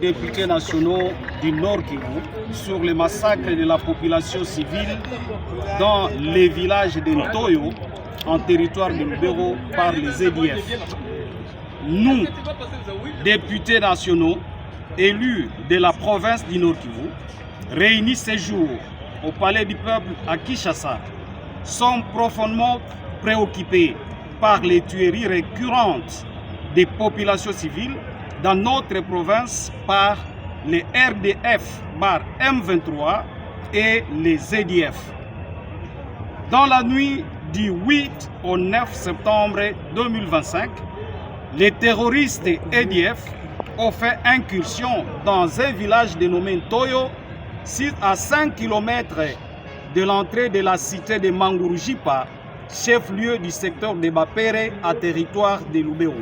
députés nationaux du Nord Kivu sur le massacre de la population civile dans les villages de Ntoyo en territoire de Lubero par les EDF. Nous, députés nationaux élus de la province du Nord Kivu, réunis ce jour au Palais du Peuple à Kinshasa, sommes profondément préoccupés par les tueries récurrentes des populations civiles dans notre province par les RDF M23 et les EDF. Dans la nuit du 8 au 9 septembre 2025, les terroristes EDF ont fait incursion dans un village dénommé Ntoyo, à 5 km de l'entrée de la cité de Mangurujipa, chef-lieu du secteur de Bapere à territoire de Lubero.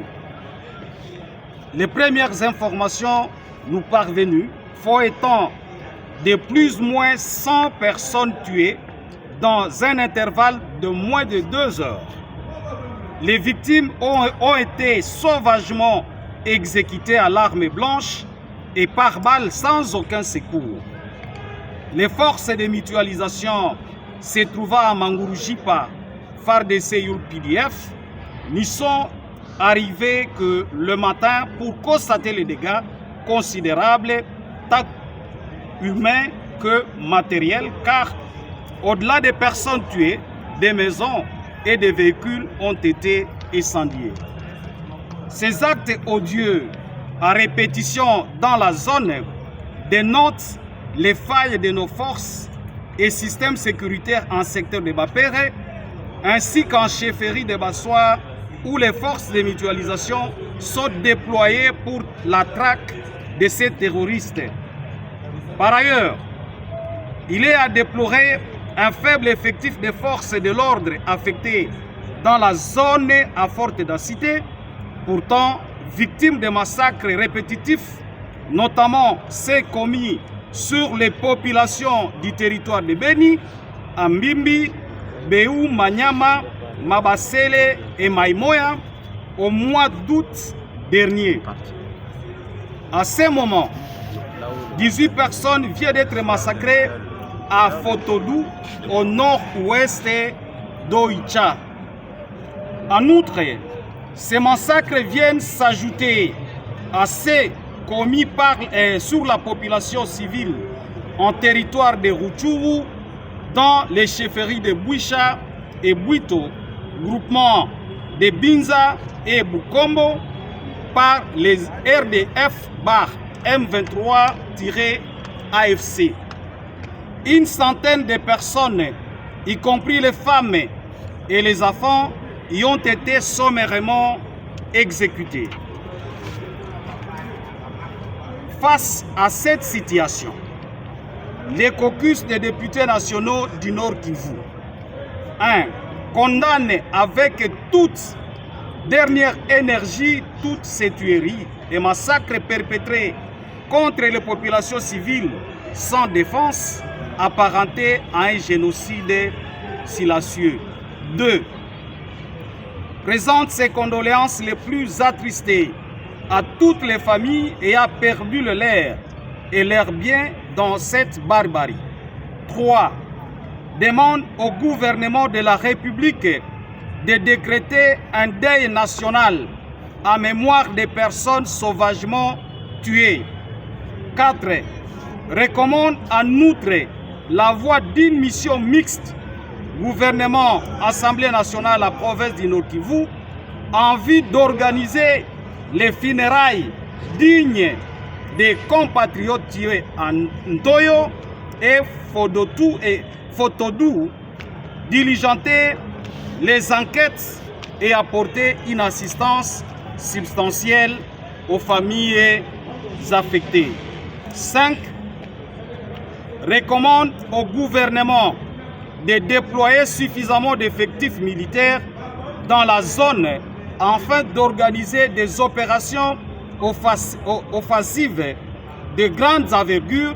Les premières informations nous parvenues font état de plus ou moins 100 personnes tuées dans un intervalle de moins de 2 heures. Les victimes ont été sauvagement exécutées à l'arme blanche et par balle sans aucun secours. Les forces de mutualisation se trouvant à Mangurujipa, FARDC et UPDF, n'y sont arrivés que le matin pour constater les dégâts considérables, tant humains que matériels, car au-delà des personnes tuées, des maisons et des véhicules ont été incendiés. Ces actes odieux à répétition dans la zone dénotent les failles de nos forces et systèmes sécuritaires en secteur de Bapere, ainsi qu'en chefferie de Bassoir, où les forces de mutualisation sont déployées pour la traque de ces terroristes. Par ailleurs, il est à déplorer un faible effectif de forces de l'ordre affectées dans la zone à forte densité, pourtant victimes de massacres répétitifs, notamment ceux commis sur les populations du territoire de Beni, Ambimbi, Béou, Manyama, Mabasele et Maïmoya au mois d'août dernier. À ce moment, 18 personnes viennent d'être massacrées à Fotodou, au nord-ouest d'Oicha. En outre, ces massacres viennent s'ajouter à ceux commis sur la population civile en territoire de Rutshuru, dans les chefferies de Bouicha et Bouito, groupement de Binza et Bukombo, par les RDF M23-AFC. Une centaine de personnes, y compris les femmes et les enfants, y ont été sommairement exécutées. Face à cette situation, les caucus des députés nationaux du Nord Kivu 1. Condamne avec toute dernière énergie toutes ces tueries et massacres perpétrés contre les populations civiles sans défense, apparentés à un génocide silencieux. 2. Présente ses condoléances les plus attristées à toutes les familles ayant perdu le leur et leurs biens dans cette barbarie. 3. Demande au gouvernement de la République de décréter un deuil national en mémoire des personnes sauvagement tuées. 4. Recommande en outre la voie d'une mission mixte gouvernement, Assemblée nationale, la province du Nord Kivu, en vue d'organiser les funérailles dignes des compatriotes tués en Ntoyo et Fotodou, diligenter les enquêtes et apporter une assistance substantielle aux familles affectées. 5. Recommande au gouvernement de déployer suffisamment d'effectifs militaires dans la zone afin d'organiser des opérations offensives de grandes envergures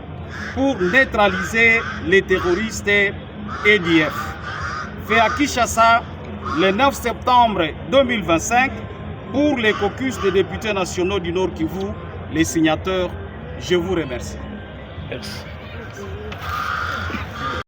pour neutraliser les terroristes EDF. Fait à Kinshasa le 9 septembre 2025 pour les caucus des députés nationaux du Nord Kivu, les signateurs Je vous remercie. Merci.